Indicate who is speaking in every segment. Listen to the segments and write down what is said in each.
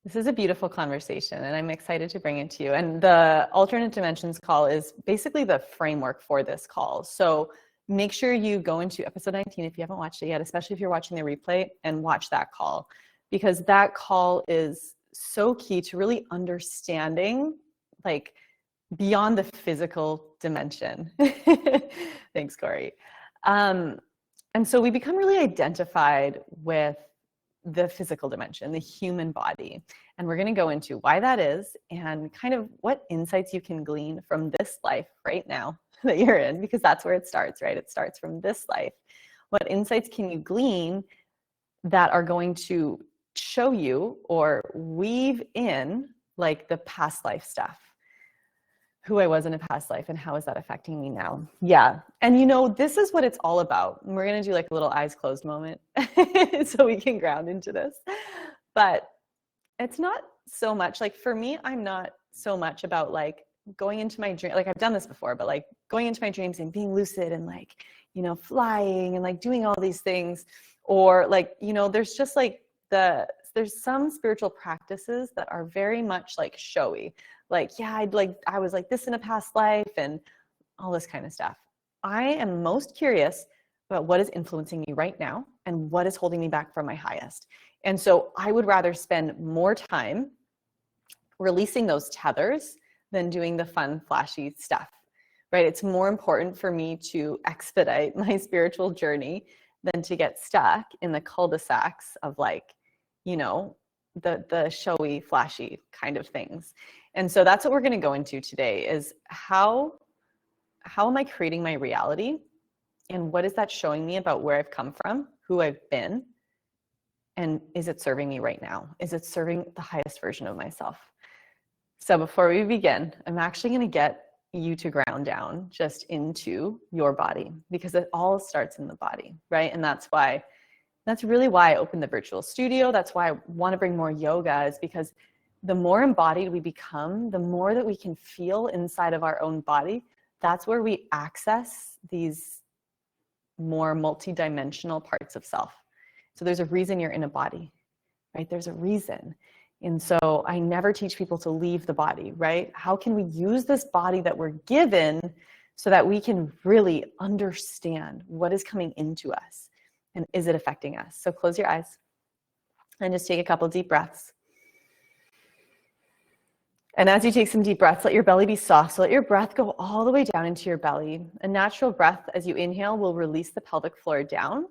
Speaker 1: This is a beautiful conversation, and I'm excited to bring it to you. And the alternate dimensions call is basically the framework for this call. So make sure you go into episode 19 if you haven't watched it yet, especially if you're watching the replay, and watch that call, because that call is so key to really understanding, like, beyond the physical dimension. Thanks, Corey. And so we become really identified with the physical dimension, the human body. And we're going to go into why that is and kind of what insights you can glean from this life right now that you're in, because that's where it starts, right? It starts from this life. What insights can you glean that are going to show you or weave in like the past life stuff? Who I was in a past life and how is that affecting me now? Yeah. And you know, this is what it's all about. And we're going to do like a little eyes closed moment so we can ground into this. But it's not so much like, for me, I'm not so much about like going into my dream. Like I've done this before, but like going into my dreams and being lucid and like, you know, flying and like doing all these things, or like, you know, there's just like there's some spiritual practices that are very much like showy. Like, yeah, I was like this in a past life and all this kind of stuff. I am most curious about what is influencing me right now and what is holding me back from my highest. And so I would rather spend more time releasing those tethers than doing the fun, flashy stuff, right? It's more important for me to expedite my spiritual journey than to get stuck in the cul-de-sacs of like, you know, the showy, flashy kind of things. And so that's what we're going to go into today is how am I creating my reality? And what is that showing me about where I've come from, who I've been? And is it serving me right now? Is it serving the highest version of myself? So before we begin, I'm actually going to get you to ground down just into your body, because it all starts in the body, right? And that's really why I opened the virtual studio. That's why I want to bring more yoga, is because the more embodied we become, the more that we can feel inside of our own body. That's where we access these more multidimensional parts of self. So there's a reason you're in a body, right? There's a reason. And so I never teach people to leave the body, right? How can we use this body that we're given so that we can really understand what is coming into us and is it affecting us? So close your eyes and just take a couple deep breaths. And as you take some deep breaths, let your belly be soft. So let your breath go all the way down into your belly. A natural breath as you inhale will release the pelvic floor down.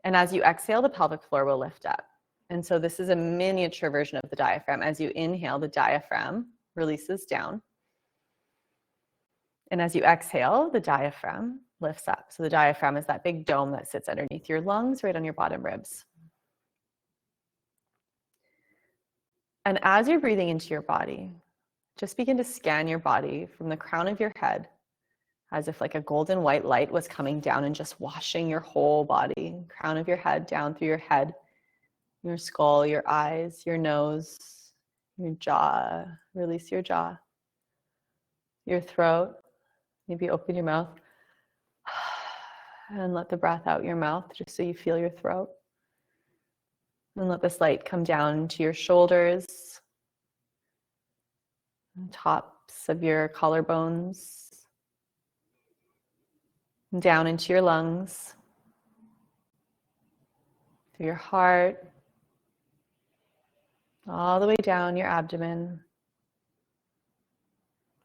Speaker 1: And as you exhale, the pelvic floor will lift up. And so this is a miniature version of the diaphragm. As you inhale, the diaphragm releases down. And as you exhale, the diaphragm lifts up. So the diaphragm is that big dome that sits underneath your lungs, right on your bottom ribs. And as you're breathing into your body, just begin to scan your body from the crown of your head as if like a golden white light was coming down and just washing your whole body, crown of your head down through your head, your skull, your eyes, your nose, your jaw. Release your jaw, your throat. Maybe open your mouth and let the breath out your mouth just so you feel your throat. And let this light come down to your shoulders, tops of your collarbones, down into your lungs, through your heart, all the way down your abdomen,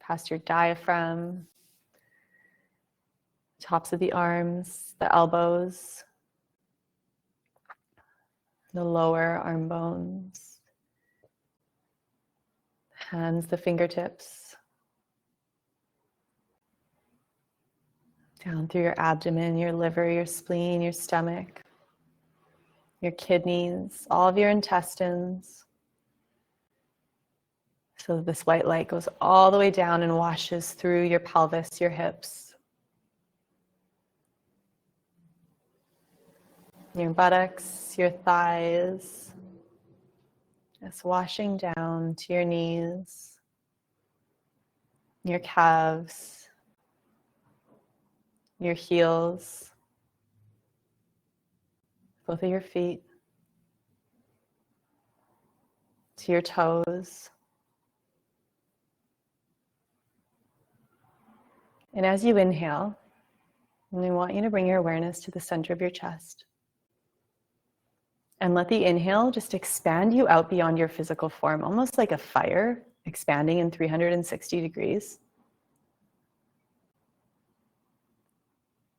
Speaker 1: past your diaphragm, tops of the arms, the elbows, the lower arm bones, hands, the fingertips, down through your abdomen, your liver, your spleen, your stomach, your kidneys, all of your intestines. So this white light goes all the way down and washes through your pelvis, your hips, your buttocks, your thighs. It's washing down to your knees, your calves, your heels, both of your feet. to your toes. And as you inhale, I want you to bring your awareness to the center of your chest. And let the inhale just expand you out beyond your physical form, almost like a fire expanding in 360 degrees.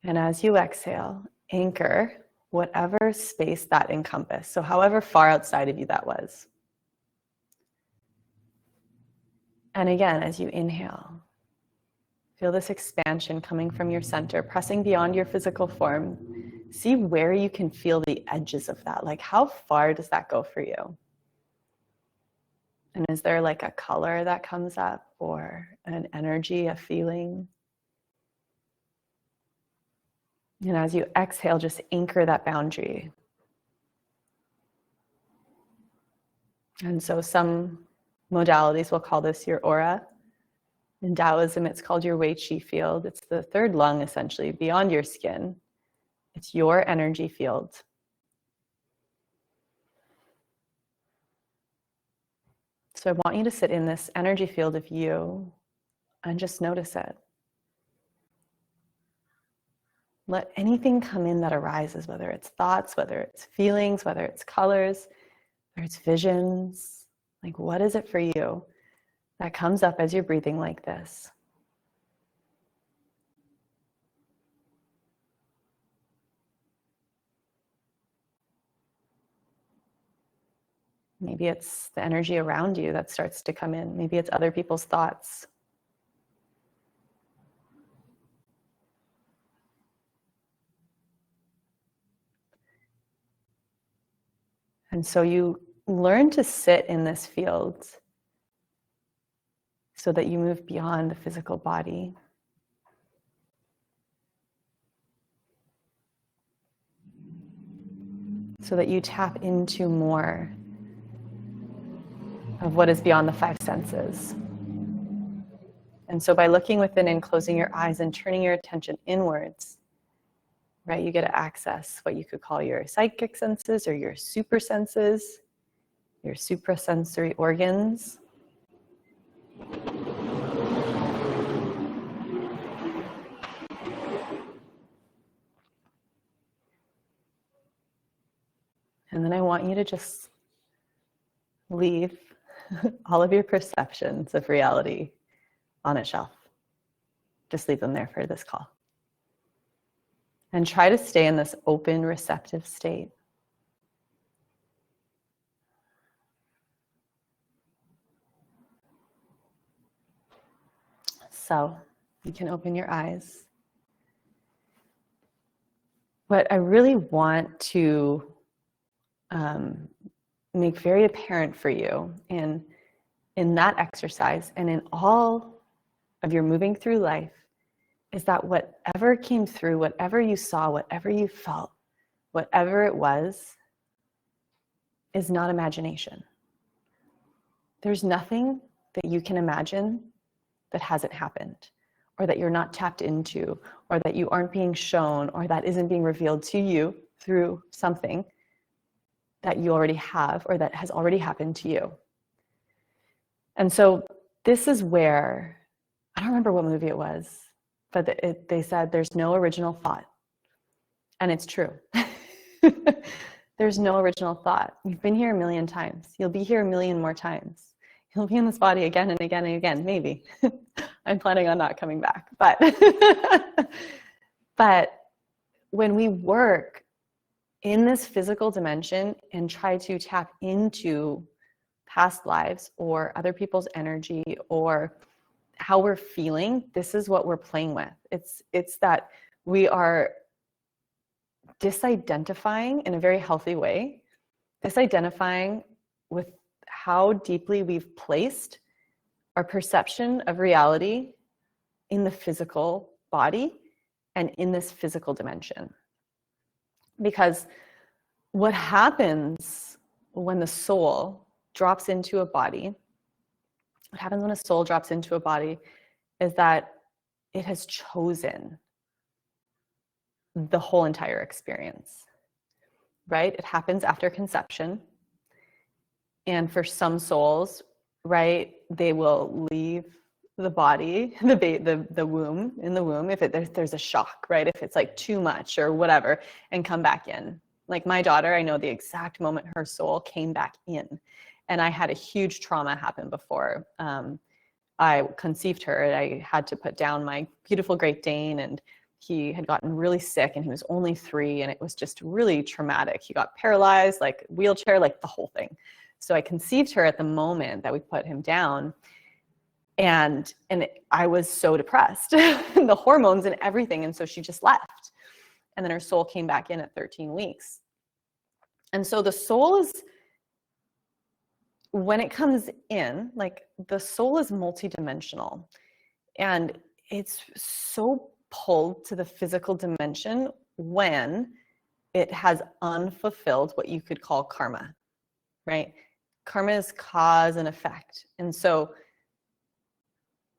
Speaker 1: And as you exhale, anchor whatever space that encompassed. So however far outside of you that was. And again, as you inhale, feel this expansion coming from your center, pressing beyond your physical form. See where you can feel the edges of that. Like, how far does that go for you? And is there like a color that comes up, or an energy, a feeling? And as you exhale, just anchor that boundary. And so some modalities will call this your aura. In Taoism, it's called your Wei Qi field. It's the third lung, essentially, beyond your skin. It's your energy field. So I want you to sit in this energy field of you and just notice it. Let anything come in that arises, whether it's thoughts, whether it's feelings, whether it's colors, whether it's visions. Like, what is it for you that comes up as you're breathing like this? Maybe it's the energy around you that starts to come in. Maybe it's other people's thoughts. And so you learn to sit in this field so that you move beyond the physical body. So that you tap into more of what is beyond the five senses. And so by looking within and closing your eyes and turning your attention inwards, right, you get to access what you could call your psychic senses or your super senses, your suprasensory organs. And then I want you to just leave all of your perceptions of reality on a shelf. Just leave them there for this call. And try to stay in this open, receptive state. So you can open your eyes. What I really want to make very apparent for you in that exercise and in all of your moving through life is that whatever came through, whatever you saw, whatever you felt, whatever it was, is not imagination. There's nothing that you can imagine that hasn't happened, or that you're not tapped into, or that you aren't being shown, or that isn't being revealed to you through something that you already have or that has already happened to you. And so this is where, I don't remember what movie it was, but they said there's no original thought. And it's true. There's no original thought. You've been here a million times. You'll be here a million more times. You'll be in this body again and again and again, maybe. I'm planning on not coming back. But when we work in this physical dimension and try to tap into past lives or other people's energy or how we're feeling, this is what we're playing with. It's that we are disidentifying in a very healthy way, disidentifying with how deeply we've placed our perception of reality in the physical body and in this physical dimension. Because what happens when the soul drops into a body, what happens when a soul drops into a body is that it has chosen the whole entire experience, right? It happens after conception. And for some souls, right, they will leave the body, the womb, in the womb, if there's a shock, right? If it's like too much or whatever, and come back in. Like my daughter, I know the exact moment her soul came back in. And I had a huge trauma happen before I conceived her. And I had to put down my beautiful Great Dane, and he had gotten really sick, and he was only 3, and it was just really traumatic. He got paralyzed, like wheelchair, like the whole thing. So I conceived her at the moment that we put him down. And I was so depressed, the hormones and everything. And so she just left. And then her soul came back in at 13 weeks. And so the soul is, when it comes in, like the soul is multidimensional, and it's so pulled to the physical dimension when it has unfulfilled what you could call karma, right? Karma is cause and effect. And so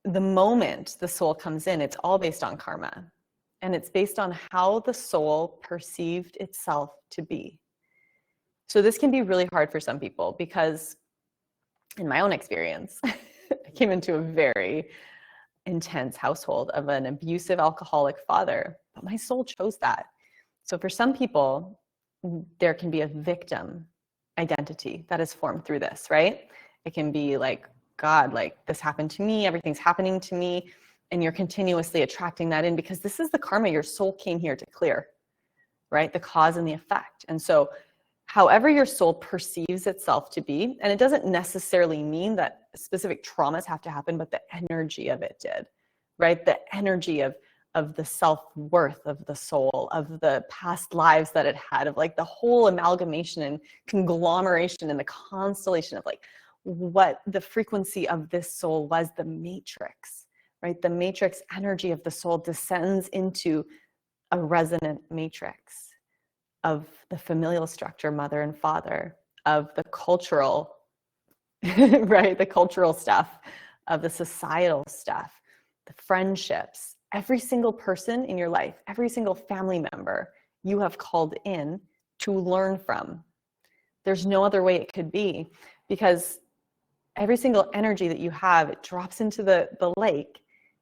Speaker 1: the moment the soul comes in, it's all based on karma. And it's based on how the soul perceived itself to be. So this can be really hard for some people because, in my own experience, I came into a very intense household of an abusive alcoholic father, but my soul chose that. So for some people, there can be a victim identity that is formed through this, right? It can be like, God, like this happened to me, everything's happening to me, and you're continuously attracting that in because this is the karma your soul came here to clear, right? The cause and the effect. And so however your soul perceives itself to be, and it doesn't necessarily mean that specific traumas have to happen, but the energy of it did, right? The energy of the self-worth of the soul, of the past lives that it had, of like the whole amalgamation and conglomeration and the constellation of like what the frequency of this soul was, the matrix, right? The matrix energy of the soul descends into a resonant matrix of the familial structure, mother and father, of the cultural, right? The cultural stuff, of the societal stuff, the friendships. Every single person in your life, every single family member you have called in to learn from. There's no other way it could be, because every single energy that you have, it drops into the lake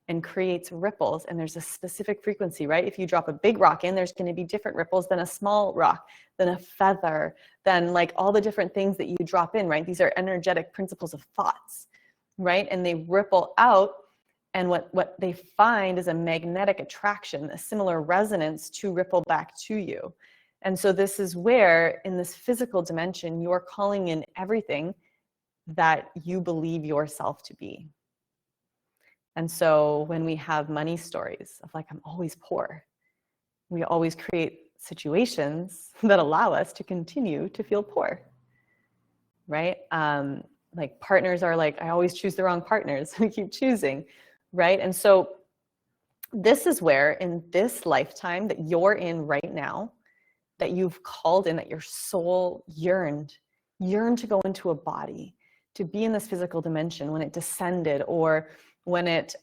Speaker 1: and creates ripples, and there's a specific frequency, right? If you drop a big rock in, there's going to be different ripples than a small rock, than a feather, than like all the different things that you drop in, right? These are energetic principles of thoughts, right? And they ripple out, and what they find is a magnetic attraction, a similar resonance to ripple back to you. And so this is where, in this physical dimension, you're calling in everything that you believe yourself to be. And so when we have money stories of like, I'm always poor, we always create situations that allow us to continue to feel poor, right? Like partners are like, I always choose the wrong partners. We keep choosing, right? And so this is where, in this lifetime that you're in right now, that you've called in, that your soul yearned to go into a body, to be in this physical dimension when it descended, or when it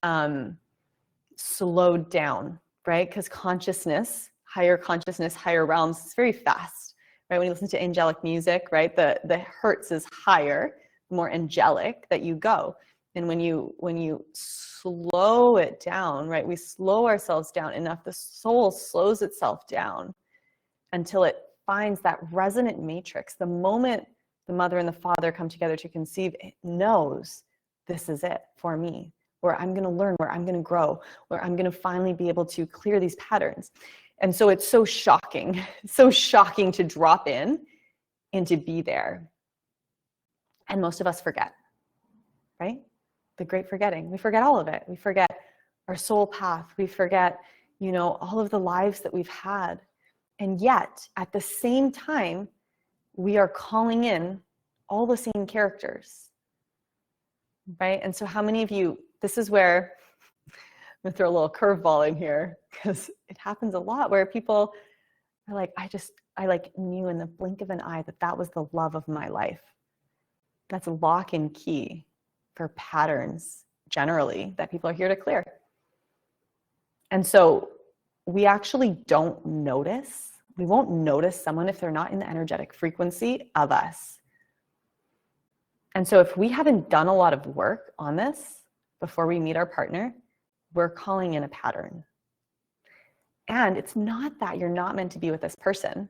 Speaker 1: slowed down, right? Because consciousness, higher realms, is very fast, right? When you listen to angelic music, right, the hertz is higher, the more angelic that you go. And when you slow it down, right, we slow ourselves down enough, the soul slows itself down until it finds that resonant matrix. The moment the mother and the father come together to conceive, it knows this is it for me, where I'm going to learn, where I'm going to grow, where I'm going to finally be able to clear these patterns. And so it's so shocking to drop in and to be there. And most of us forget, right? The great forgetting. We forget all of it. We forget our soul path. We forget, all of the lives that we've had. And yet, at the same time, we are calling in all the same characters, right? And so how many of you, this is where I'm going to throw a little curveball in here, because it happens a lot where people are like, I like knew in the blink of an eye that was the love of my life. That's lock and key for patterns generally that people are here to clear. And so we actually don't notice. We won't notice someone if they're not in the energetic frequency of us. And so if we haven't done a lot of work on this before we meet our partner, we're calling in a pattern. And it's not that you're not meant to be with this person.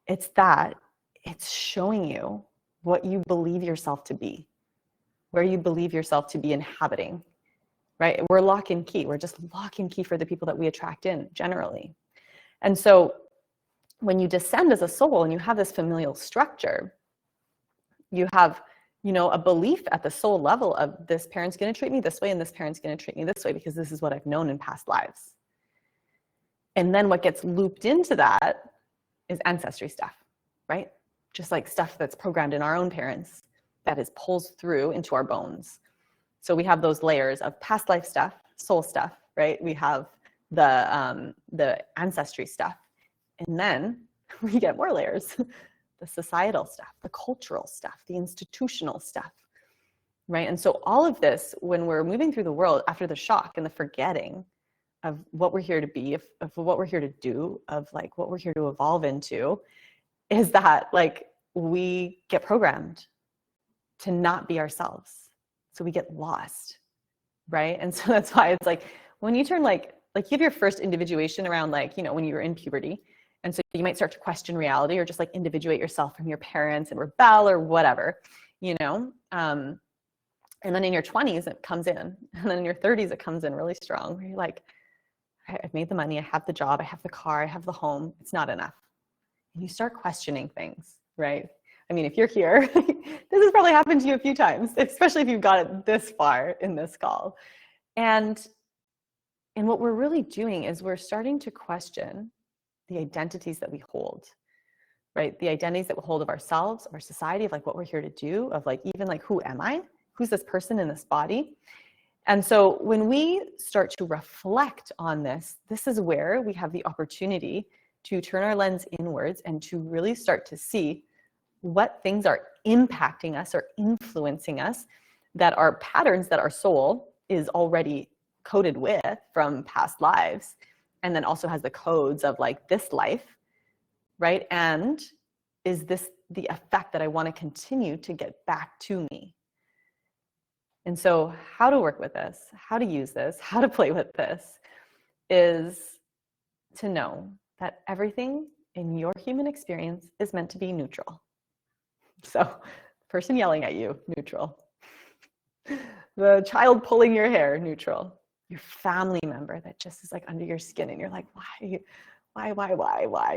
Speaker 1: It's that it's showing you what you believe yourself to be, where you believe yourself to be inhabiting, right? We're lock and key. We're just lock and key for the people that we attract in generally. And so when you descend as a soul and you have this familial structure, you have, a belief at the soul level of this parent's going to treat me this way and this parent's going to treat me this way because this is what I've known in past lives. And then what gets looped into that is ancestry stuff, right? Just like stuff that's programmed in our own parents that is pulls through into our bones. So we have those layers of past life stuff, soul stuff, right? We have the ancestry stuff. And then we get more layers, the societal stuff, the cultural stuff, the institutional stuff, right? And so all of this, when we're moving through the world after the shock and the forgetting of what we're here to be, of what we're here to do, of like what we're here to evolve into, is that like we get programmed to not be ourselves. So we get lost, right? And so that's why it's like when you turn like you have your first individuation around like, when you were in puberty. And so you might start to question reality or just like individuate yourself from your parents and rebel or whatever, and then in your 20s, it comes in. And then in your 30s, it comes in really strong. Where you're like, I've made the money, I have the job, I have the car, I have the home. It's not enough. And you start questioning things, right? I mean, if you're here, this has probably happened to you a few times, especially if you've got it this far in this call. And what we're really doing is we're starting to question the identities that we hold, right? The identities that we hold of ourselves, of our society, of like what we're here to do, of like even like, who am I? Who's this person in this body? And so when we start to reflect on this, this is where we have the opportunity to turn our lens inwards and to really start to see what things are impacting us or influencing us that are patterns that our soul is already coded with from past lives, and then also has the codes of like this life, right? And is this the effect that I want to continue to get back to me? And so how to work with this, how to use this, how to play with this is to know that everything in your human experience is meant to be neutral. So person yelling at you, neutral. The child pulling your hair, neutral. Your family member that just is like under your skin and you're like, why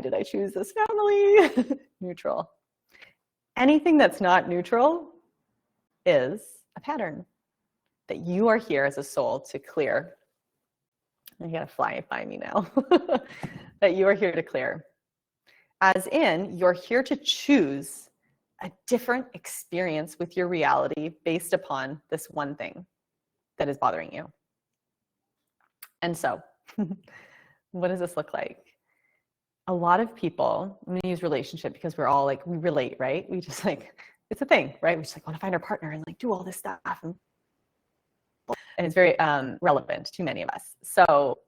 Speaker 1: did I choose this family? Neutral. Anything that's not neutral is a pattern that you are here as a soul to clear. You gotta fly by me now. That you are here to clear. As in, you're here to choose a different experience with your reality based upon this one thing that is bothering you. And so, what does this look like? A lot of people, I'm going to use relationship because we're all like, we relate, right? We just like, it's a thing, right? We just like want to find our partner and like do all this stuff. And it's very relevant to many of us. So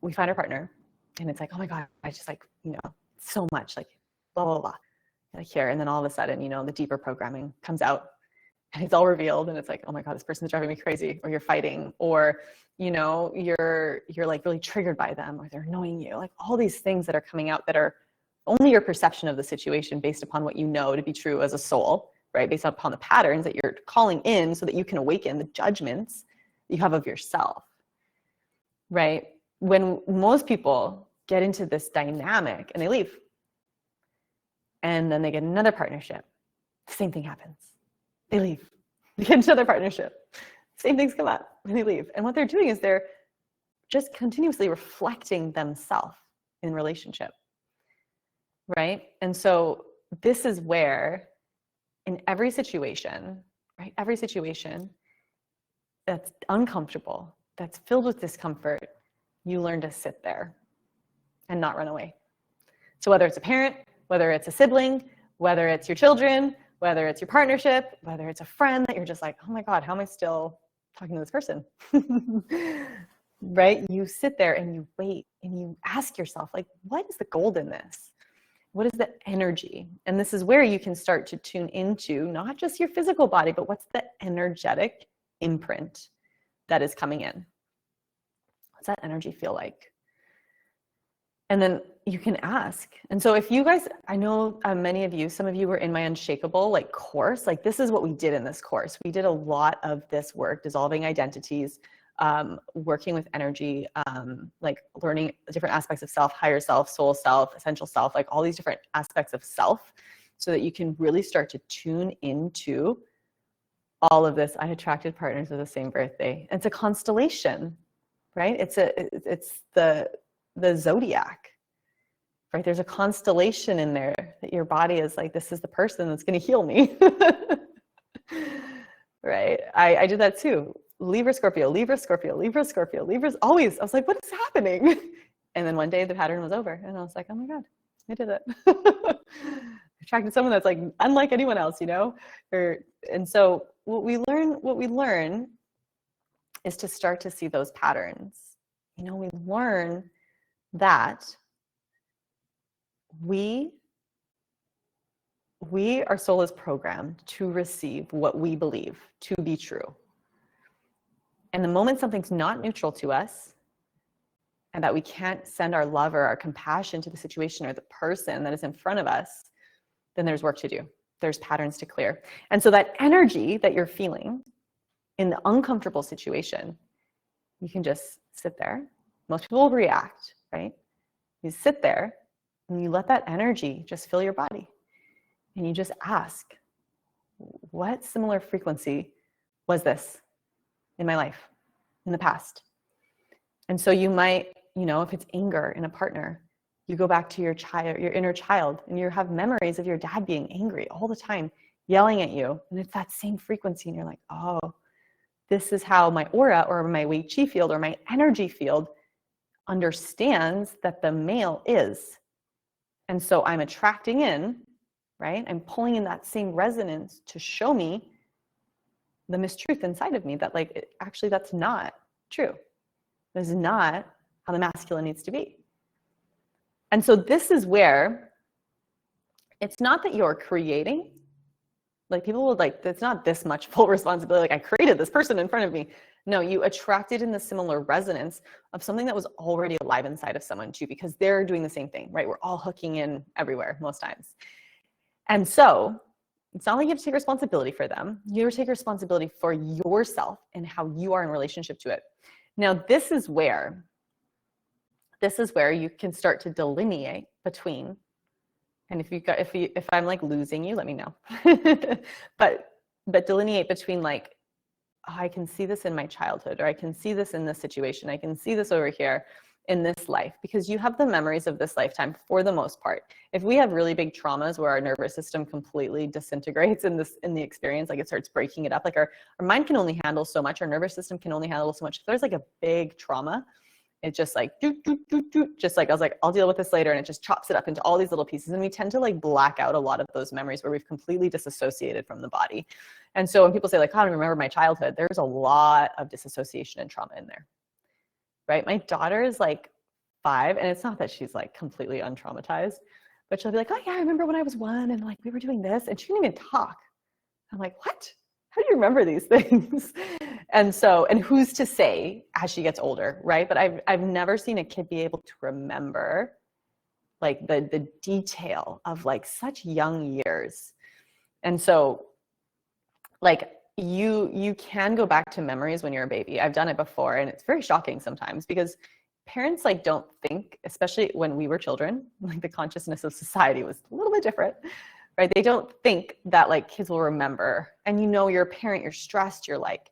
Speaker 1: we find our partner and it's like, oh my God, I just like, so much like blah, blah, blah. Like here. And then all of a sudden, the deeper programming comes out and it's all revealed. And it's like, oh my God, this person's driving me crazy, or you're fighting, or, you're like really triggered by them, or they're annoying you, like all these things that are coming out that are only your perception of the situation based upon what you know to be true as a soul, right? Based upon the patterns that you're calling in so that you can awaken the judgments you have of yourself, right? When most people get into this dynamic and they leave, and then they get another partnership, the same thing happens. They leave, they get another partnership, same things come up, and they leave. And what they're doing is they're just continuously reflecting themselves in relationship, right? And so this is where in every situation, right? Every situation that's uncomfortable, that's filled with discomfort, you learn to sit there and not run away. So whether it's a parent, whether it's a sibling, whether it's your children, whether it's your partnership, whether it's a friend that you're just like, oh my God, how am I still talking to this person? Right? You sit there and you wait and you ask yourself, like, what is the gold in this? What is the energy? And this is where you can start to tune into not just your physical body, but what's the energetic imprint that is coming in? What's that energy feel like? And then you can ask. And so if you guys, I know many of you, some of you were in my Unshakable like course, like this is what we did in this course. We did a lot of this work, dissolving identities, working with energy, like learning different aspects of self, higher self, soul self, essential self, like all these different aspects of self, so that you can really start to tune into all of this. I attracted partners with the same birthday. It's a constellation, right? It's the zodiac, right? There's a constellation in there that your body is like, this is the person that's going to heal me. Right? I did that too. Libra, Scorpio, Libra, Scorpio, Libra, Scorpio, Libra. Always, I was like, what is happening? And then one day the pattern was over, and I was like, oh my God, I did it. I attracted someone that's like unlike anyone else, you know? And so what we learn is to start to see those patterns. You know, we learn that our soul is programmed to receive what we believe to be true. And the moment something's not neutral to us, and that we can't send our love or our compassion to the situation or the person that is in front of us, then there's work to do. There's patterns to clear. And so that energy that you're feeling in the uncomfortable situation, you can just sit there. Most people will react, right? You sit there and you let that energy just fill your body. And you just ask, what similar frequency was this in my life, in the past? And so you might, you know, if it's anger in a partner, you go back to your child, your inner child, and you have memories of your dad being angry all the time, yelling at you. And it's that same frequency. And you're like, oh, this is how my aura or my Wei Qi field or my energy field understands that the male is. And so I'm attracting in, right? I'm pulling in that same resonance to show me the mistruth inside of me that like, actually that's not true. This is not how the masculine needs to be. And so this is where it's not that you're creating, like people would like, it's not this much full responsibility. Like I created this person in front of me. No, you attracted in the similar resonance of something that was already alive inside of someone too, because they're doing the same thing, right? We're all hooking in everywhere most times. And so it's not like you have to take responsibility for them. You have to take responsibility for yourself and how you are in relationship to it. Now, this is where you can start to delineate between, and if I'm like losing you, let me know. but delineate between like, oh, I can see this in my childhood, or I can see this in this situation. I can see this over here in this life, because you have the memories of this lifetime for the most part. If we have really big traumas where our nervous system completely disintegrates in the experience, like it starts breaking it up, like our mind can only handle so much, our nervous system can only handle so much. If there's like a big trauma, it's just like, just like, I was like, I'll deal with this later. And it just chops it up into all these little pieces. And we tend to like black out a lot of those memories where we've completely disassociated from the body. And so when people say like, I don't remember my childhood, there's a lot of disassociation and trauma in there, right? My daughter is like 5, and it's not that she's like completely untraumatized, but she'll be like, oh yeah, I remember when I was 1 and like we were doing this, and she didn't even talk. I'm like, what? How do you remember these things? And so, and who's to say as she gets older, right? But I've never seen a kid be able to remember like the detail of like such young years. And so like you can go back to memories when you're a baby. I've done it before, and it's very shocking sometimes because parents like don't think, especially when we were children, like the consciousness of society was a little bit different, right? They don't think that like kids will remember. And you know, you're a parent, you're stressed, you're like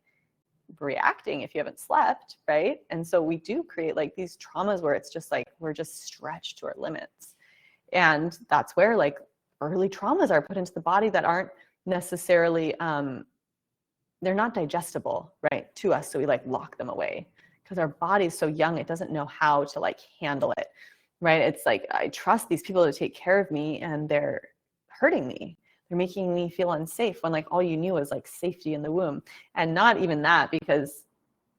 Speaker 1: reacting if you haven't slept, right? And so we do create like these traumas where it's just like, we're just stretched to our limits. And that's where like early traumas are put into the body that aren't necessarily, they're not digestible, right, to us. So we like lock them away because our body's so young, it doesn't know how to like handle it, right? It's like, I trust these people to take care of me and they're hurting me. They're making me feel unsafe when like all you knew was like safety in the womb. And not even that, because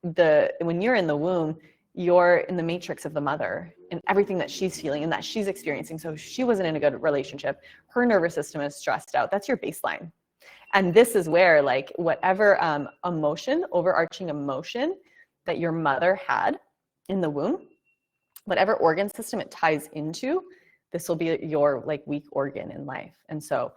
Speaker 1: when you're in the womb, you're in the matrix of the mother and everything that she's feeling and that she's experiencing. So she wasn't in a good relationship. Her nervous system is stressed out. That's your baseline. And this is where like whatever emotion, overarching emotion that your mother had in the womb, whatever organ system it ties into, this will be your like weak organ in life. And so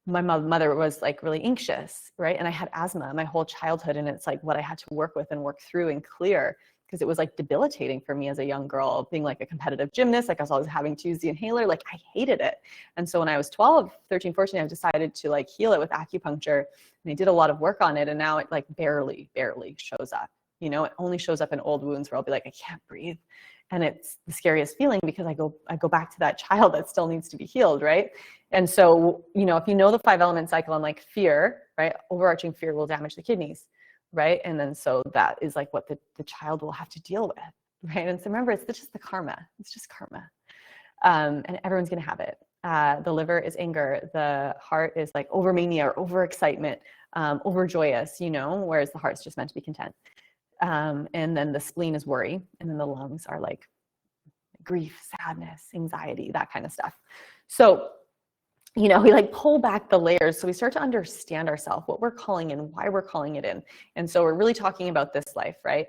Speaker 1: my mother was like really anxious, right? And I had asthma my whole childhood. And it's like what I had to work with and work through and clear, because it was like debilitating for me as a young girl, being like a competitive gymnast. Like I was always having to use the inhaler. Like I hated it. And so when I was 12, 13, 14, I decided to like heal it with acupuncture. And I did a lot of work on it. And now it like barely shows up. You know, it only shows up in old wounds where I'll be like, I can't breathe. And it's the scariest feeling because I go back to that child that still needs to be healed, right? And so, you know, if you know the 5 element cycle and like fear, right? Overarching fear will damage the kidneys, right? And then so that is like what the child will have to deal with, right? And so remember, it's just the karma. It's just karma. And everyone's going to have it. The liver is anger. The heart is like over mania or over excitement, over joyous, you know, whereas the heart's just meant to be content. And then the spleen is worry. And then the lungs are like grief, sadness, anxiety, that kind of stuff. So, you know, we like pull back the layers. So we start to understand ourselves, what we're calling in, why we're calling it in. And so we're really talking about this life, right?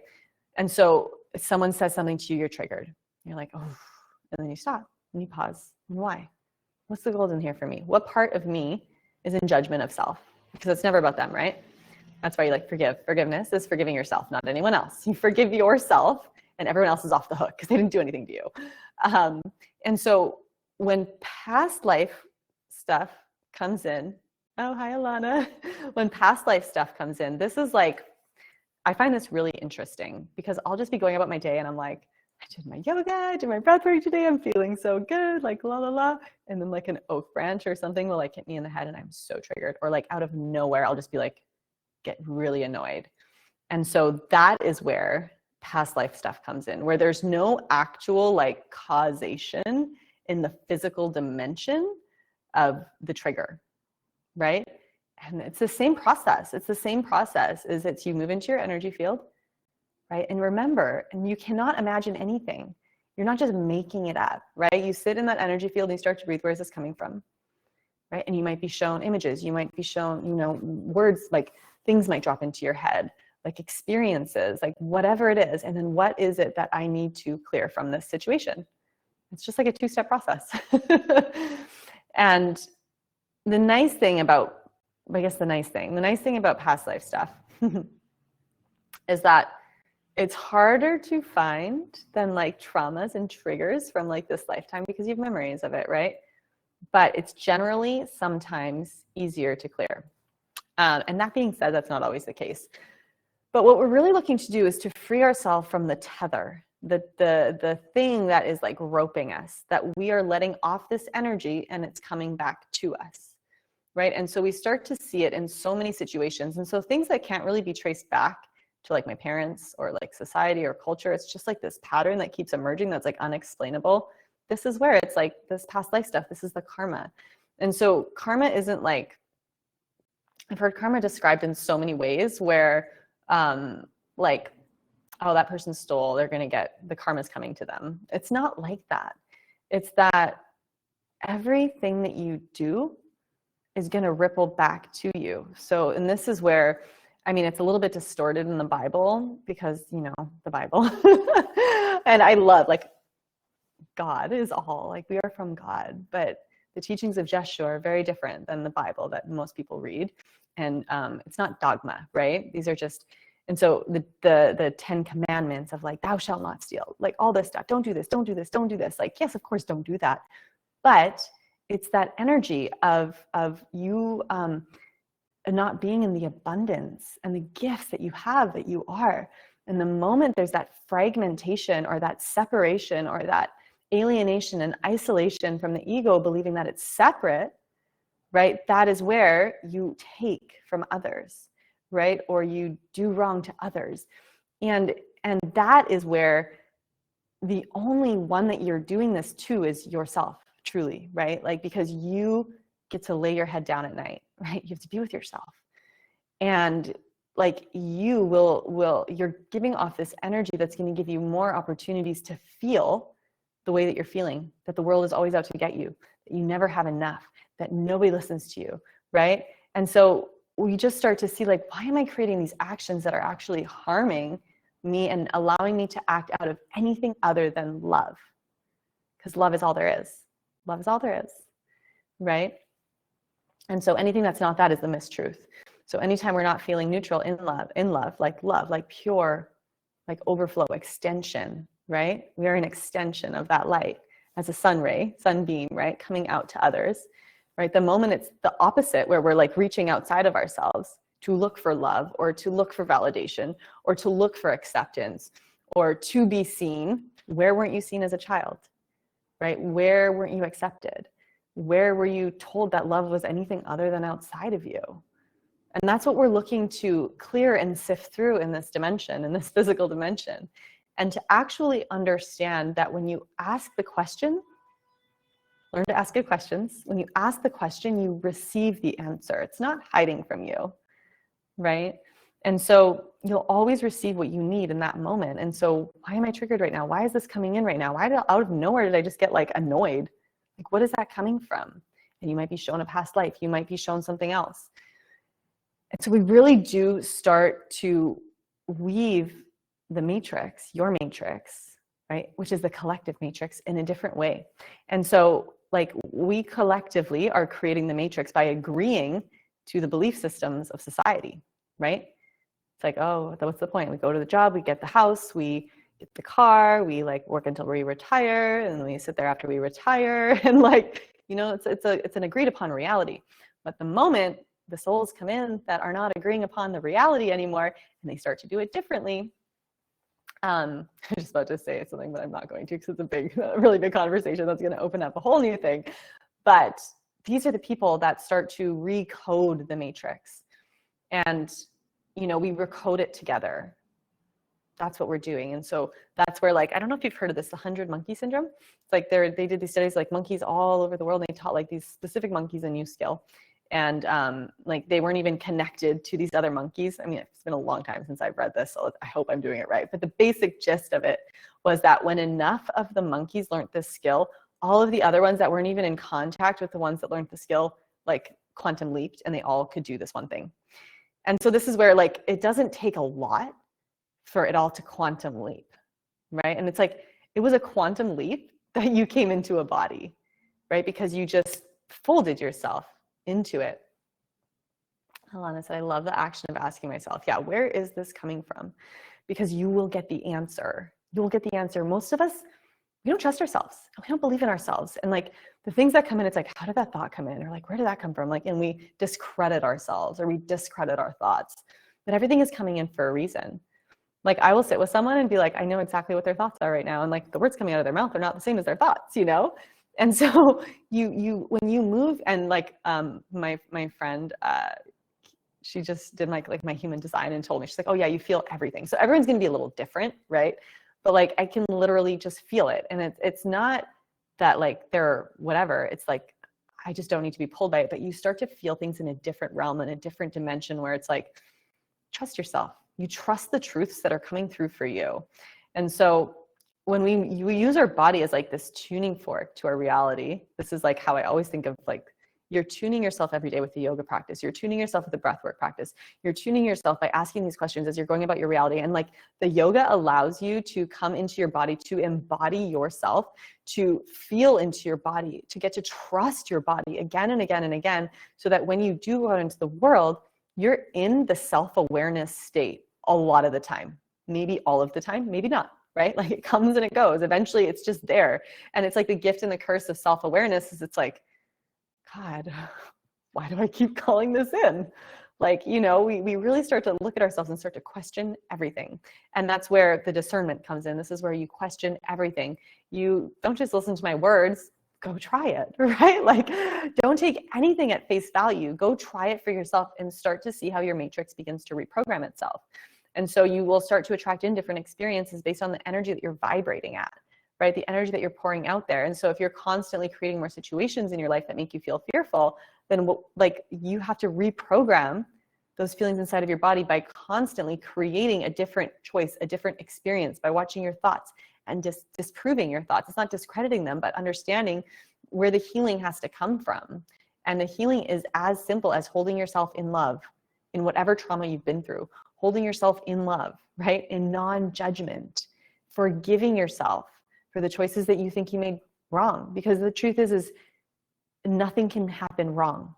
Speaker 1: And so if someone says something to you, you're triggered. You're like, oh, and then you stop and you pause. And why? What's the golden here for me? What part of me is in judgment of self? Because it's never about them, right? That's why you like forgive. Forgiveness is forgiving yourself, not anyone else. You forgive yourself and everyone else is off the hook because they didn't do anything to you. And so when past life stuff comes in, oh, hi, Alana. When past life stuff comes in, this is like, I find this really interesting because I'll just be going about my day and I'm like, I did my yoga, I did my breath work today. I'm feeling so good, like la, la, la. And then like an oak branch or something will like hit me in the head and I'm so triggered. Or like out of nowhere, I'll just be like, get really annoyed. And so that is where past life stuff comes in, where there's no actual like causation in the physical dimension of the trigger, right? And it's the same process. It's the same process as it's you move into your energy field, right? And remember, and you cannot imagine anything. You're not just making it up, right? You sit in that energy field and you start to breathe. Where is this coming from, right? And you might be shown images. You might be shown, you know, words, like things might drop into your head, like experiences, like whatever it is. And then what is it that I need to clear from this situation? It's just like a 2-step process. And the nice thing about, I guess the nice thing about past life stuff is that it's harder to find than like traumas and triggers from like this lifetime because you have memories of it, right? But it's generally sometimes easier to clear. And that being said, that's not always the case. But what we're really looking to do is to free ourselves from the tether, the thing that is like roping us, that we are letting off this energy and it's coming back to us, right? And so we start to see it in so many situations. And so things that can't really be traced back to like my parents or like society or culture, it's just like this pattern that keeps emerging that's like unexplainable. This is where it's like this past life stuff, this is the karma. And so karma isn't like, I've heard karma described in so many ways where like, oh, that person stole, they're going to get, the karma's coming to them. It's not like that. It's that everything that you do is going to ripple back to you. So, and this is where, I mean, it's a little bit distorted in the Bible because, you know, the Bible. And I love, like, God is all, like, we are from God. But the teachings of Yeshua are very different than the Bible that most people read. And it's not dogma, right? These are just, and so the 10 commandments of like, thou shalt not steal, like all this stuff, don't do this, don't do this, don't do this. Like, yes, of course, don't do that. But it's that energy of you not being in the abundance and the gifts that you have, that you are. And the moment there's that fragmentation or that separation or that alienation and isolation from the ego, believing that it's separate, right? That is where you take from others, right? Or you do wrong to others. And that is where the only one that you're doing this to is yourself, truly, right? Like, because you get to lay your head down at night, right? You have to be with yourself. And like you're giving off this energy that's going to give you more opportunities to feel the way that you're feeling, that the world is always out to get you, that you never have enough, that nobody listens to you, right? And so we just start to see, like, why am I creating these actions that are actually harming me and allowing me to act out of anything other than love? Because love is all there is. Love is all there is, right? And so anything that's not that is the mistruth. So anytime we're not feeling neutral in love, like pure, like overflow, extension, right? We are an extension of that light as a sunbeam, right? Coming out to others, right? The moment it's the opposite, where we're like reaching outside of ourselves to look for love or to look for validation or to look for acceptance or to be seen. Where weren't you seen as a child, right? Where weren't you accepted? Where were you told that love was anything other than outside of you? And that's what we're looking to clear and sift through in this dimension, in this physical dimension. And to actually understand that when you ask the question, learn to ask good questions. When you ask the question, you receive the answer. It's not hiding from you, right? And so you'll always receive what you need in that moment. And so why am I triggered right now? Why is this coming in right now? Why out of nowhere did I just get like annoyed? Like, what is that coming from? And you might be shown a past life. You might be shown something else. And so we really do start to weave the matrix, your matrix, right? Which is the collective matrix, in a different way. And so like we collectively are creating the matrix by agreeing to the belief systems of society, right? It's like, oh, what's the point? We go to the job, we get the house, we get the car, we like work until we retire, and we sit there after we retire, and like, you know, it's an agreed upon reality. But the moment the souls come in that are not agreeing upon the reality anymore, and they start to do it differently. I'm just about to say something, but I'm not going to, because it's a really big conversation that's going to open up a whole new thing. But these are the people that start to recode the matrix, and you know, we recode it together. That's what we're doing. And so that's where, like, I don't know if you've heard of this, the 100 monkey syndrome. It's like they did these studies, like monkeys all over the world, and they taught like these specific monkeys a new skill. And like they weren't even connected to these other monkeys. I mean, it's been a long time since I've read this, so I hope I'm doing it right. But the basic gist of it was that when enough of the monkeys learned this skill, all of the other ones that weren't even in contact with the ones that learned the skill, like quantum leaped, and they all could do this one thing. And so this is where, like, it doesn't take a lot for it all to quantum leap, right? And it's like, it was a quantum leap that you came into a body, right? Because you just folded yourself into it. Alana said, I love the action of asking myself, yeah, where is this coming from? Because you will get the answer. You will get the answer. Most of us, we don't trust ourselves. We don't believe in ourselves. And like the things that come in, it's like, how did that thought come in? Or like, where did that come from? Like, and we discredit ourselves, or we discredit our thoughts. But everything is coming in for a reason. Like, I will sit with someone and be like, I know exactly what their thoughts are right now. And like the words coming out of their mouth are not the same as their thoughts, you know? And so you when you move, and like my friend, she just did my human design and told me, she's like, oh yeah, you feel everything. So everyone's going to be a little different, right? But like, I can literally just feel it. And it's not that like they're whatever. It's like, I just don't need to be pulled by it. But you start to feel things in a different realm, in a different dimension, where it's like, trust yourself. You trust the truths that are coming through for you. And so when we use our body as like this tuning fork to our reality, this is like how I always think of, like, you're tuning yourself every day with the yoga practice. You're tuning yourself with the breathwork practice. You're tuning yourself by asking these questions as you're going about your reality. And like the yoga allows you to come into your body, to embody yourself, to feel into your body, to get to trust your body again and again and again, so that when you do go out into the world, you're in the self-awareness state a lot of the time. Maybe all of the time, maybe not. Right? Like it comes and it goes. Eventually it's just there. And it's like the gift and the curse of self-awareness is, it's like, God, why do I keep calling this in? Like, you know, we really start to look at ourselves and start to question everything. And that's where the discernment comes in. This is where you question everything. You don't just listen to my words, go try it, right? Like, don't take anything at face value. Go try it for yourself and start to see how your matrix begins to reprogram itself. And so you will start to attract in different experiences based on the energy that you're vibrating at, right? The energy that you're pouring out there. And so if you're constantly creating more situations in your life that make you feel fearful, then like you have to reprogram those feelings inside of your body by constantly creating a different choice, a different experience, by watching your thoughts and just disproving your thoughts. It's not discrediting them, but understanding where the healing has to come from. And the healing is as simple as holding yourself in love in whatever trauma you've been through, holding yourself in love, right? In non-judgment, forgiving yourself for the choices that you think you made wrong. Because the truth is nothing can happen wrong.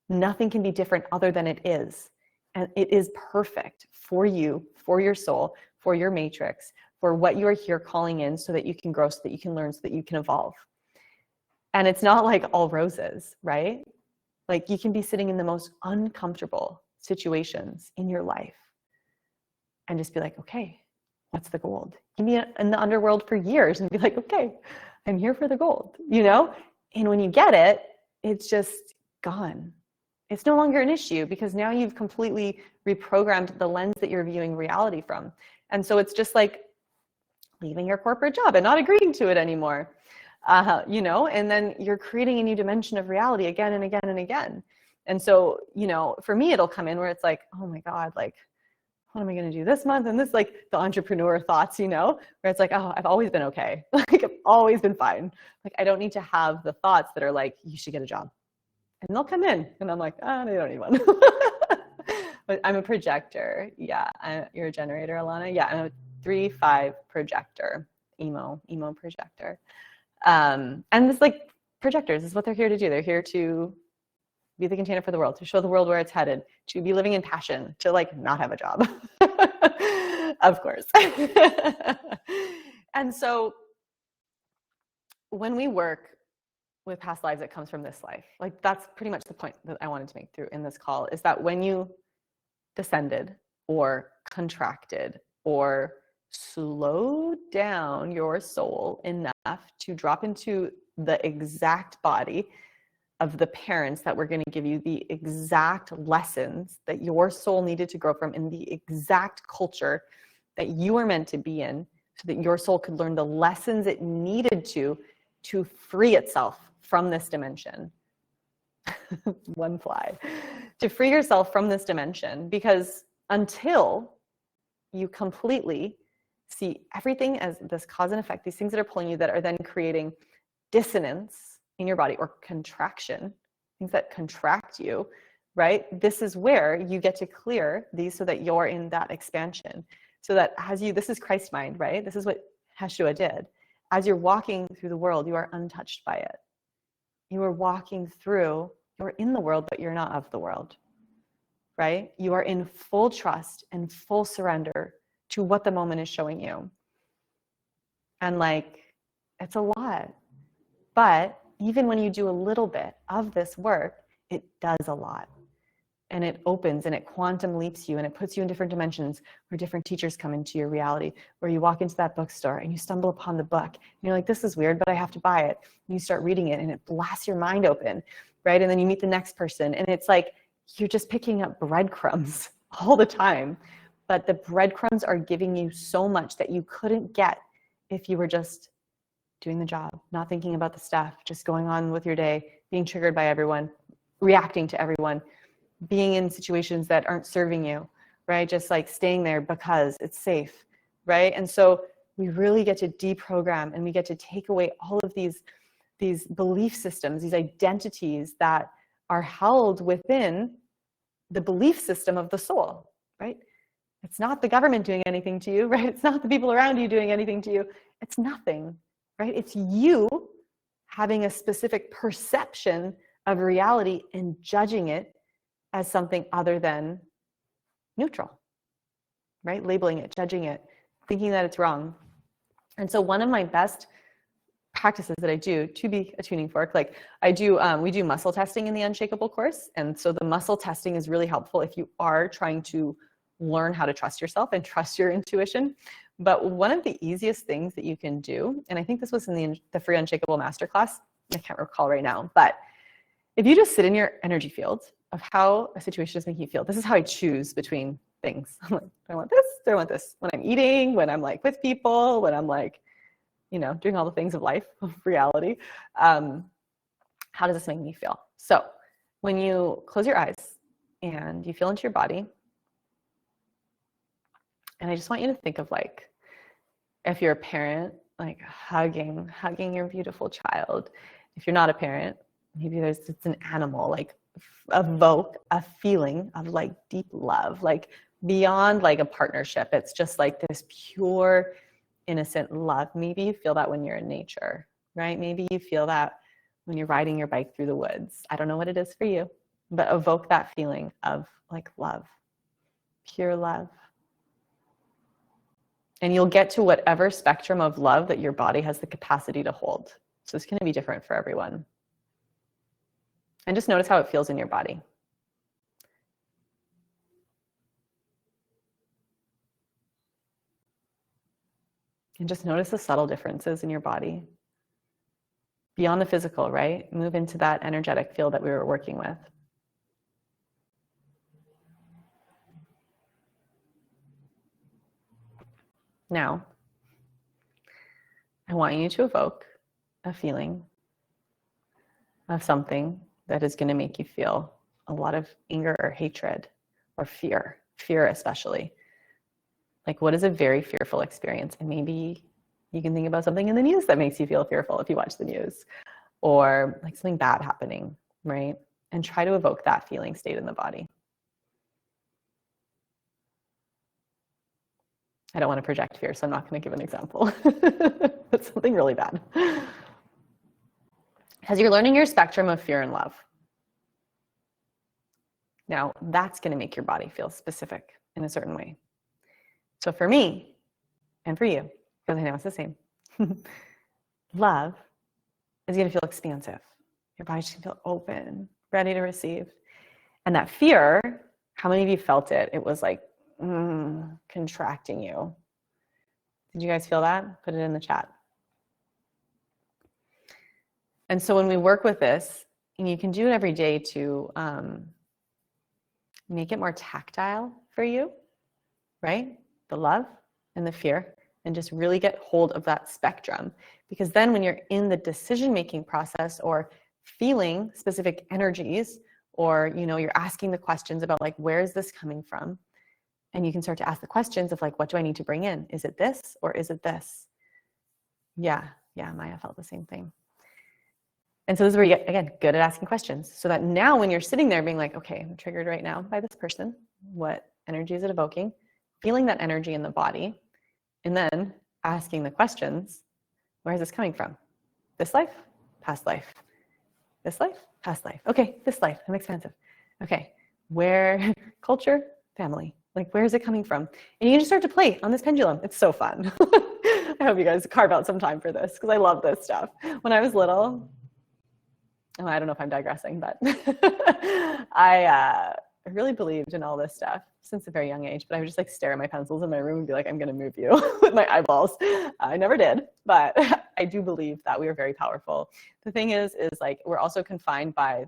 Speaker 1: Nothing can be different other than it is. And it is perfect for you, for your soul, for your matrix, for what you are here calling in so that you can grow, so that you can learn, so that you can evolve. And it's not like all roses, right? Like you can be sitting in the most uncomfortable situations in your life and just be like, okay, what's the gold? You can be in the underworld for years and be like, okay, I'm here for the gold, you know? And when you get it, it's just gone. It's no longer an issue because now you've completely reprogrammed the lens that you're viewing reality from. And so it's just like leaving your corporate job and not agreeing to it anymore. You know, and then you're creating a new dimension of reality again and again and again. And so, you know, for me, it'll come in where it's like, oh my God, like, what am I going to do this month? And this, like the entrepreneur thoughts, you know, where it's like, oh, I've always been okay. Like I've always been fine. Like I don't need to have the thoughts that are like, you should get a job. And they'll come in and I'm like, oh, they don't need one. But I'm a projector. Yeah. You're a generator, Alana. Yeah. I'm a 3-5 projector, emo projector. And this like projectors is what they're here to do. They're here to be the container for the world, to show the world where it's headed, to be living in passion, to like not have a job, of course. And so when we work with past lives, it comes from this life. Like that's pretty much the point that I wanted to make through in this call, is that when you descended or contracted or slow down your soul enough to drop into the exact body of the parents that were going to give you the exact lessons that your soul needed to grow from in the exact culture that you were meant to be in, so that your soul could learn the lessons it needed to free itself from this dimension. One fly. To free yourself from this dimension, because until you completely see everything as this cause and effect, these things that are pulling you that are then creating dissonance in your body or contraction, things that contract you, right? This is where you get to clear these so that you're in that expansion. So that as you, this is Christ mind, right? This is what Yeshua did. As you're walking through the world, you are untouched by it. You are walking through, you're in the world, but you're not of the world, right? You are in full trust and full surrender to what the moment is showing you. And like, it's a lot. But even when you do a little bit of this work, it does a lot. And it opens and it quantum leaps you and it puts you in different dimensions where different teachers come into your reality, where you walk into that bookstore and you stumble upon the book and you're like, this is weird, but I have to buy it. And you start reading it and it blasts your mind open, right? And then you meet the next person and it's like, you're just picking up breadcrumbs all the time. But the breadcrumbs are giving you so much that you couldn't get if you were just doing the job, not thinking about the stuff, just going on with your day, being triggered by everyone, reacting to everyone, being in situations that aren't serving you, right? Just like staying there because it's safe, right? And so we really get to deprogram and we get to take away all of these belief systems, these identities that are held within the belief system of the soul, right? It's not the government doing anything to you, right? It's not the people around you doing anything to you. It's nothing, right? It's you having a specific perception of reality and judging it as something other than neutral, right? Labeling it, judging it, thinking that it's wrong. And so one of my best practices that I do to be a tuning fork, like I do, we do muscle testing in the Unshakable course. And so the muscle testing is really helpful if you are trying to learn how to trust yourself and trust your intuition. But one of the easiest things that you can do, and I think this was in the free Unshakable masterclass, I can't recall right now, but if you just sit in your energy field of how a situation is making you feel, this is how I choose between things. I'm like, do I want this? Do I want this? When I'm eating, when I'm like with people, when I'm like, you know, doing all the things of life, of reality, how does this make me feel? So when you close your eyes and you feel into your body. And I just want you to think of like, if you're a parent, like hugging your beautiful child. If you're not a parent, maybe it's an animal, like evoke a feeling of like deep love, like beyond like a partnership. It's just like this pure, innocent love. Maybe you feel that when you're in nature, right? Maybe you feel that when you're riding your bike through the woods. I don't know what it is for you, but evoke that feeling of like love, pure love. And you'll get to whatever spectrum of love that your body has the capacity to hold. So it's going to be different for everyone. And just notice how it feels in your body. And just notice the subtle differences in your body. Beyond the physical, right? Move into that energetic field that we were working with. Now, I want you to evoke a feeling of something that is going to make you feel a lot of anger or hatred or fear especially. Like, what is a very fearful experience? And maybe you can think about something in the news that makes you feel fearful if you watch the news, or like something bad happening, right? And try to evoke that feeling state in the body. I don't want to project fear, so I'm not going to give an example. It's something really bad. Because you're learning your spectrum of fear and love. Now, that's going to make your body feel specific in a certain way. So for me, and for you, because I know it's the same, love is going to feel expansive. Your body's going to feel open, ready to receive. And that fear, how many of you felt it? It was like contracting you. Did you guys feel that? Put it in the chat. And so when we work with this, and you can do it every day to make it more tactile for you, right? The love and the fear, and just really get hold of that spectrum. Because then when you're in the decision-making process or feeling specific energies, or you're asking the questions about like, where is this coming from? And you can start to ask the questions of like, what do I need to bring in? Is it this or is it this? Yeah, Maya felt the same thing. And so this is where you get, again, good at asking questions. So that now when you're sitting there being like, okay, I'm triggered right now by this person. What energy is it evoking? Feeling that energy in the body. And then asking the questions, where is this coming from? This life, past life. This life, past life. Okay, this life, I'm expansive. Okay, where, culture, family. Like, where is it coming from? And you can just start to play on this pendulum. It's so fun. I hope you guys carve out some time for this because I love this stuff. When I was little, I don't know if I'm digressing, but I really believed in all this stuff since a very young age, but I would just like stare at my pencils in my room and be like, I'm going to move you with my eyeballs. I never did, but I do believe that we are very powerful. The thing is like, we're also confined by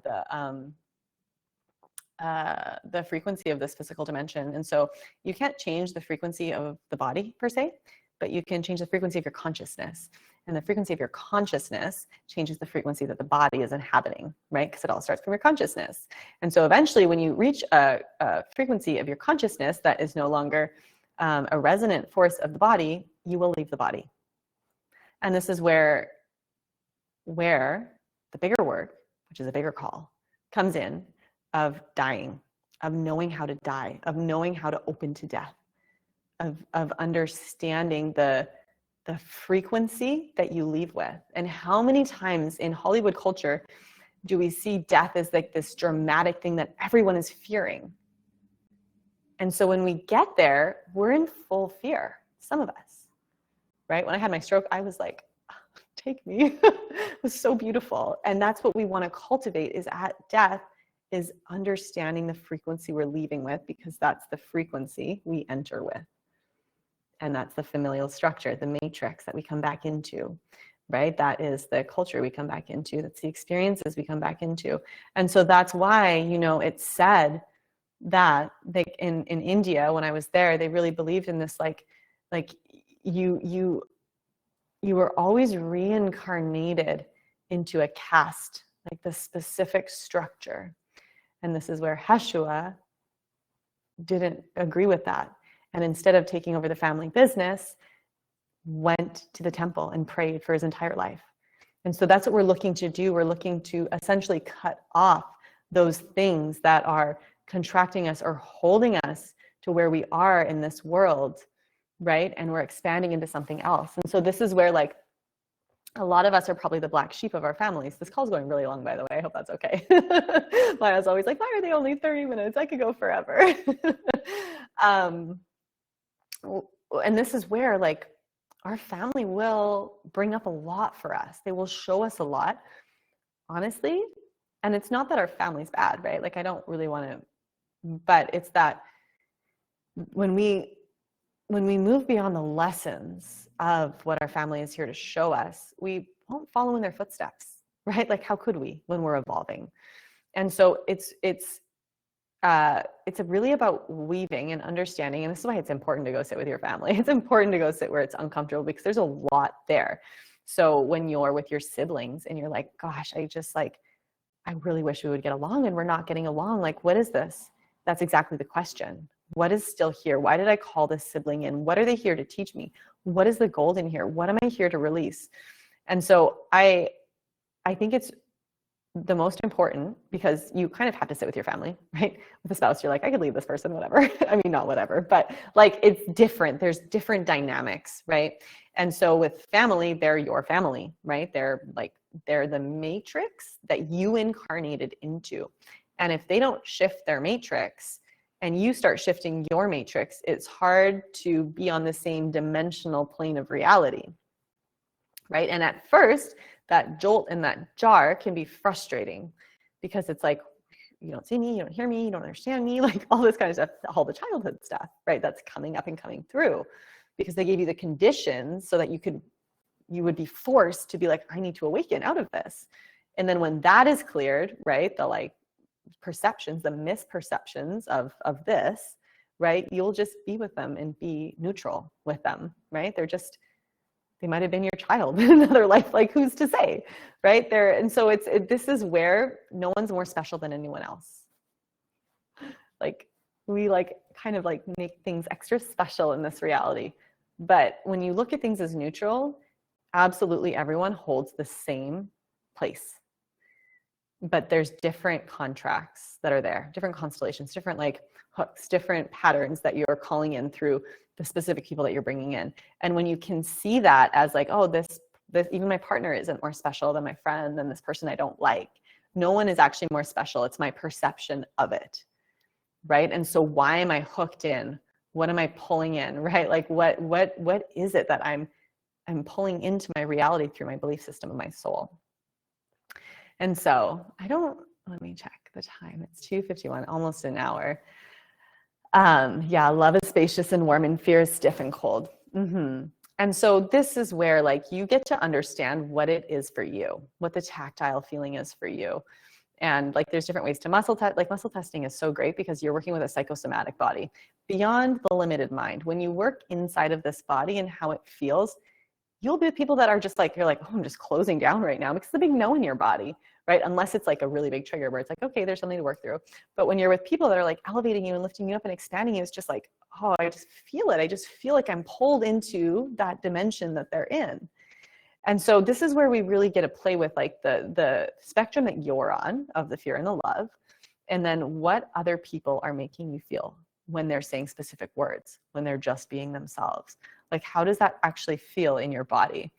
Speaker 1: the frequency of this physical dimension. And so you can't change the frequency of the body per se, but you can change the frequency of your consciousness. And the frequency of your consciousness changes the frequency that the body is inhabiting, right? Because it all starts from your consciousness. And so eventually when you reach a frequency of your consciousness that is no longer a resonant force of the body, you will leave the body. And this is where the bigger work, which is a bigger call, comes in, of dying, of knowing how to die, of knowing how to open to death, of understanding the frequency that you leave with. And how many times in Hollywood culture do we see death as like this dramatic thing that everyone is fearing? And so when we get there, we're in full fear, some of us, right? When I had my stroke, I was like, take me. It was so beautiful. And that's what we want to cultivate, is at death, is understanding the frequency we're leaving with, because that's the frequency we enter with. And that's the familial structure, the matrix that we come back into, right? That is the culture we come back into. That's the experiences we come back into. And so that's why, it's said that in India, when I was there, they really believed in this, like you were always reincarnated into a caste, like the specific structure. And this is where Hashua didn't agree with that. And instead of taking over the family business, went to the temple and prayed for his entire life. And so that's what we're looking to do. We're looking to essentially cut off those things that are contracting us or holding us to where we are in this world, right? And we're expanding into something else. And so this is where like a lot of us are probably the black sheep of our families. This call's going really long, by the way. I hope that's okay. Maya's always like, why are they only 30 minutes? I could go forever. And this is where like our family will bring up a lot for us. They will show us a lot, honestly. And it's not that our family's bad, right? Like I don't really want to, but it's that when we move beyond the lessons of what our family is here to show us, we won't follow in their footsteps, right? Like how could we when we're evolving? And so it's really about weaving and understanding. And this is why it's important to go sit with your family. It's important to go sit where it's uncomfortable because there's a lot there. So when you're with your siblings and you're like, gosh, I really wish we would get along and we're not getting along. Like, what is this? That's exactly the question. What is still here? Why did I call this sibling in? What are they here to teach me? What is the gold in here? What am I here to release? And so I think it's the most important because you kind of have to sit with your family, right? With a spouse, you're like, I could leave this person, whatever. I mean, not whatever, but like it's different. There's different dynamics, right? And so with family, they're your family, right? They're the matrix that you incarnated into. And if they don't shift their matrix and you start shifting your matrix, it's hard to be on the same dimensional plane of reality, right? And at first, that jolt and that jar can be frustrating because it's like, you don't see me, you don't hear me, you don't understand me, like all this kind of stuff, all the childhood stuff, right? That's coming up and coming through because they gave you the conditions so that you would be forced to be like, I need to awaken out of this. And then when that is cleared, right, the like perceptions, the misperceptions of this, right, you'll just be with them and be neutral with them, right? They might have been your child in another life, like who's to say, right? And so this is where no one's more special than anyone else. Like we like kind of like make things extra special in this reality. But when you look at things as neutral, absolutely everyone holds the same place. But there's different contracts that are there, different constellations, different like hooks, different patterns that you're calling in through the specific people that you're bringing in. And when you can see that as like, oh, this even my partner isn't more special than my friend, than this person I don't like. No one is actually more special. It's my perception of it, right? And so why am I hooked in? What am I pulling in, right? Like what is it that I'm pulling into my reality through my belief system of my soul? And so let me check the time. It's 2:51, almost an hour. Yeah, love is spacious and warm and fear is stiff and cold. And so this is where like you get to understand what it is for you, what the tactile feeling is for you. And like there's different ways to muscle test. Like muscle testing is so great because you're working with a psychosomatic body beyond the limited mind. When you work inside of this body and how it feels, you'll be with people that are just like, you're like, oh, I'm just closing down right now because it's a big no in your body, right? Unless it's like a really big trigger where it's like, okay, there's something to work through. But when you're with people that are like elevating you and lifting you up and expanding you, it's just like, oh, I just feel it. I just feel like I'm pulled into that dimension that they're in. And so this is where we really get to play with like the spectrum that you're on of the fear and the love, and then what other people are making you feel when they're saying specific words, when they're just being themselves. Like, how does that actually feel in your body?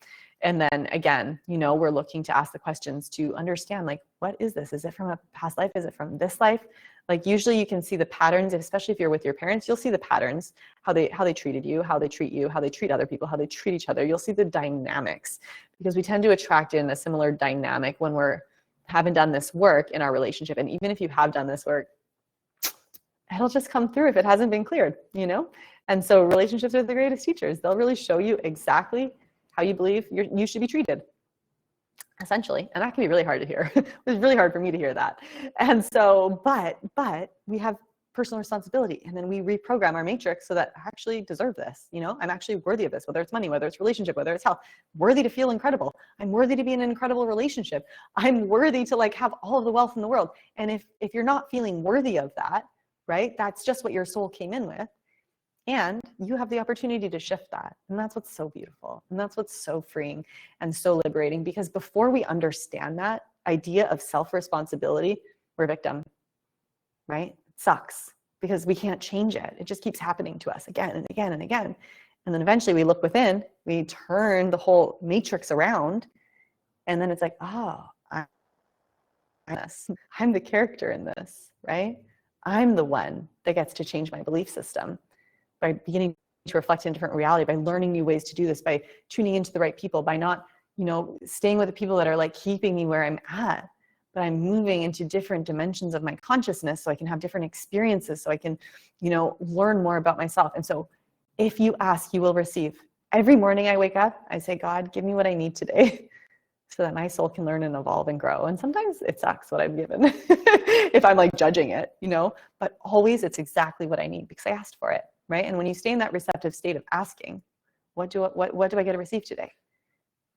Speaker 1: And then again, we're looking to ask the questions to understand, like, what is this? Is it from a past life? Is it from this life? Like, usually you can see the patterns, especially if you're with your parents, you'll see the patterns, how they treated you, how they treat you, how they treat other people, how they treat each other. You'll see the dynamics because we tend to attract in a similar dynamic when we're haven't done this work in our relationship. And even if you have done this work, it'll just come through if it hasn't been cleared, And so relationships are the greatest teachers. They'll really show you exactly how you believe you should be treated, essentially. And that can be really hard to hear. It was really hard for me to hear that. And so, but we have personal responsibility, and then we reprogram our matrix so that I actually deserve this. I'm actually worthy of this, whether it's money, whether it's relationship, whether it's health, worthy to feel incredible. I'm worthy to be in an incredible relationship. I'm worthy to like have all of the wealth in the world. And if you're not feeling worthy of that, right? That's just what your soul came in with. And you have the opportunity to shift that. And that's what's so beautiful. And that's what's so freeing and so liberating, because before we understand that idea of self-responsibility, we're a victim, right? It sucks because we can't change it. It just keeps happening to us again and again and again. And then eventually we look within, we turn the whole matrix around, and then it's like, oh, I'm the character in this, right? I'm the one that gets to change my belief system by beginning to reflect in a different reality, by learning new ways to do this, by tuning into the right people, by not, staying with the people that are like keeping me where I'm at, but I'm moving into different dimensions of my consciousness so I can have different experiences, so I can, learn more about myself. And so if you ask, you will receive. Every morning I wake up, I say, God, give me what I need today so that my soul can learn and evolve and grow. And sometimes it sucks what I'm given if I'm like judging it, but always it's exactly what I need because I asked for it, right? And when you stay in that receptive state of asking, what do I get to receive today?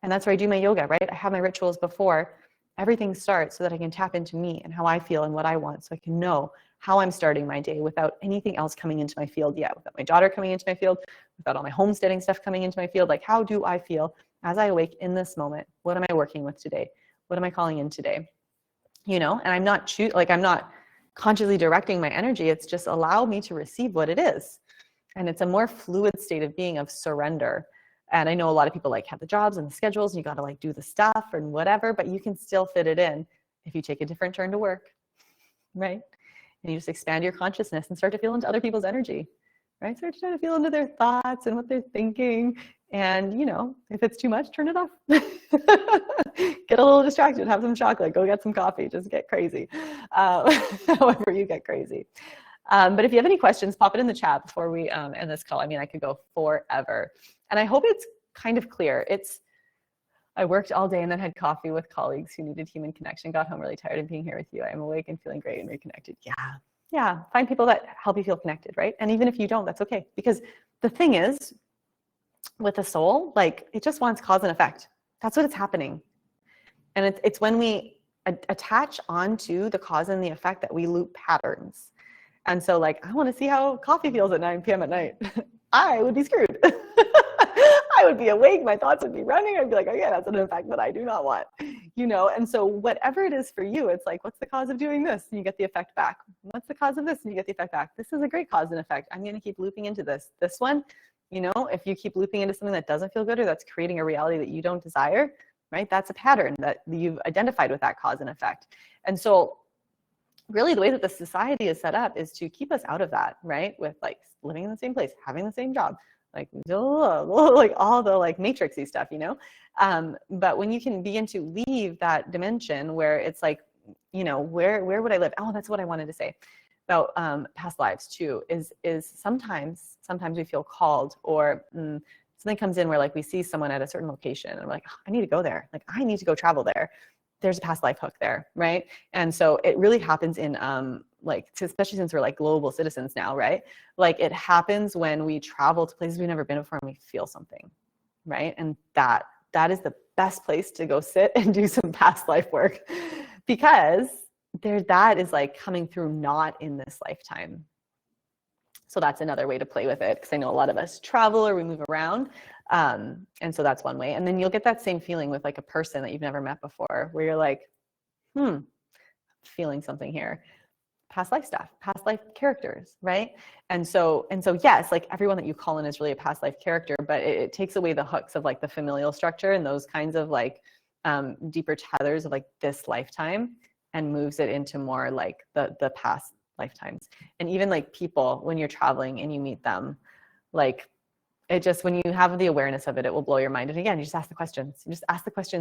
Speaker 1: And that's where I do my yoga, right? I have my rituals before everything starts so that I can tap into me and how I feel and what I want, so I can know how I'm starting my day without anything else coming into my field yet, without my daughter coming into my field, without all my homesteading stuff coming into my field. Like, how do I feel as I awake in this moment? What am I working with today? What am I calling in today? And I'm not I'm not consciously directing my energy. It's just allow me to receive what it is. And it's a more fluid state of being, of surrender. And I know a lot of people have the jobs and the schedules and you got to do the stuff and whatever, but you can still fit it in if you take a different turn to work, right? And you just expand your consciousness and start to feel into other people's energy, right? Start to feel into their thoughts and what they're thinking. And, if it's too much, turn it off. Get a little distracted, have some chocolate, go get some coffee, just get crazy. However you get crazy. But if you have any questions, pop it in the chat before we end this call. I mean, I could go forever. And I hope it's kind of clear. I worked all day and then had coffee with colleagues who needed human connection, got home really tired of being here with you. I am awake and feeling great and reconnected. Yeah. Find people that help you feel connected, right? And even if you don't, that's okay. Because the thing is, with the soul, it just wants cause and effect. That's what it's happening. And it's when we attach onto the cause and the effect that we loop patterns. And so I want to see how coffee feels at 9 p.m. at night. I would be screwed. I would be awake. My thoughts would be running. I'd be like, okay, that's an effect that I do not want, And so whatever it is for you, it's what's the cause of doing this? And you get the effect back. What's the cause of this? And you get the effect back. This is a great cause and effect. I'm going to keep looping into this. This one, if you keep looping into something that doesn't feel good or that's creating a reality that you don't desire, right? That's a pattern that you've identified with that cause and effect. And so really the way that the society is set up is to keep us out of that, right? With living in the same place, having the same job, all the matrixy stuff, but when you can begin to leave that dimension where it's where would I live? Oh, that's what I wanted to say about past lives too, is sometimes we feel called, or something comes in where we see someone at a certain location and we're like, oh, I need to go there. I need to go travel there. There's a past life hook there, right? And so it really happens in especially since we're global citizens now, right? It happens when we travel to places we've never been before and we feel something, right? And that is the best place to go sit and do some past life work, because that is coming through not in this lifetime. So that's another way to play with it, because I know a lot of us travel or we move around. And so that's one way. And then you'll get that same feeling with a person that you've never met before, where you're feeling something here. Past life stuff, past life characters, right? And so yes, everyone that you call in is really a past life character, but it takes away the hooks of the familial structure and those kinds of deeper tethers of this lifetime, and moves it into more the past lifetimes. And even people, when you're traveling and you meet them, it just, when you have the awareness of it, it will blow your mind. And again, you just ask the questions.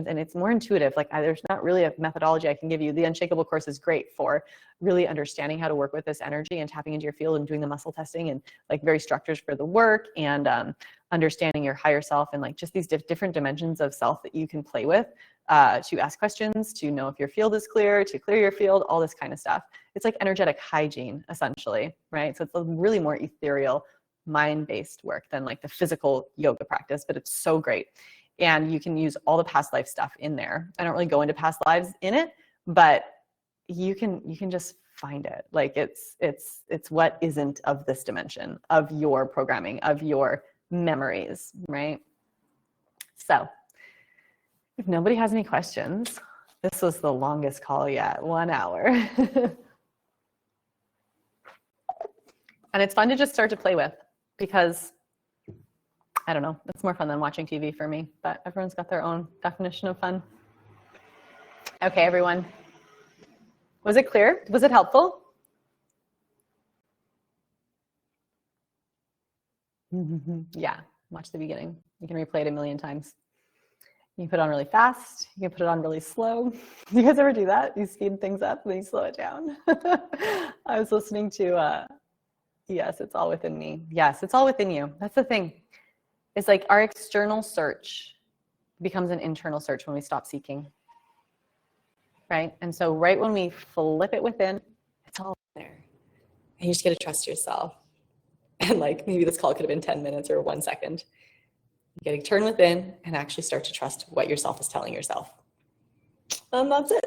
Speaker 1: And it's more intuitive. There's not really a methodology I can give you. The Unshakable course is great for really understanding how to work with this energy and tapping into your field and doing the muscle testing and very structures for the work, and understanding your higher self, and just these different dimensions of self that you can play with, to ask questions, to know if your field is clear, to clear your field, all this kind of stuff. It's energetic hygiene, essentially, right? So it's a really more ethereal, mind-based work than the physical yoga practice, but it's so great. And you can use all the past life stuff in there. I don't really go into past lives in it, but you can just find it. Like it's what isn't of this dimension, of your programming, of your memories, right? So if nobody has any questions, this was the longest call yet, 1 hour. And it's fun to just start to play with because, I don't know, it's more fun than watching TV for me, but everyone's got their own definition of fun. Okay, everyone. Was it clear? Was it helpful? Yeah, watch the beginning. You can replay it a million times. You can put it on really fast. You can put it on really slow. Do you guys ever do that? You speed things up and then you slow it down. I was listening to, yes, it's all within me. Yes, it's all within you. That's the thing. It's like our external search becomes an internal search when we stop seeking. Right? And so right when we flip it within, it's all there. And you just got to trust yourself. And like maybe this call could have been 10 minutes or 1 second. You got to turn within and actually start to trust what yourself is telling yourself. And that's it.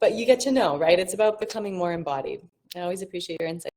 Speaker 1: But you get to know, right? It's about becoming more embodied. I always appreciate your insight.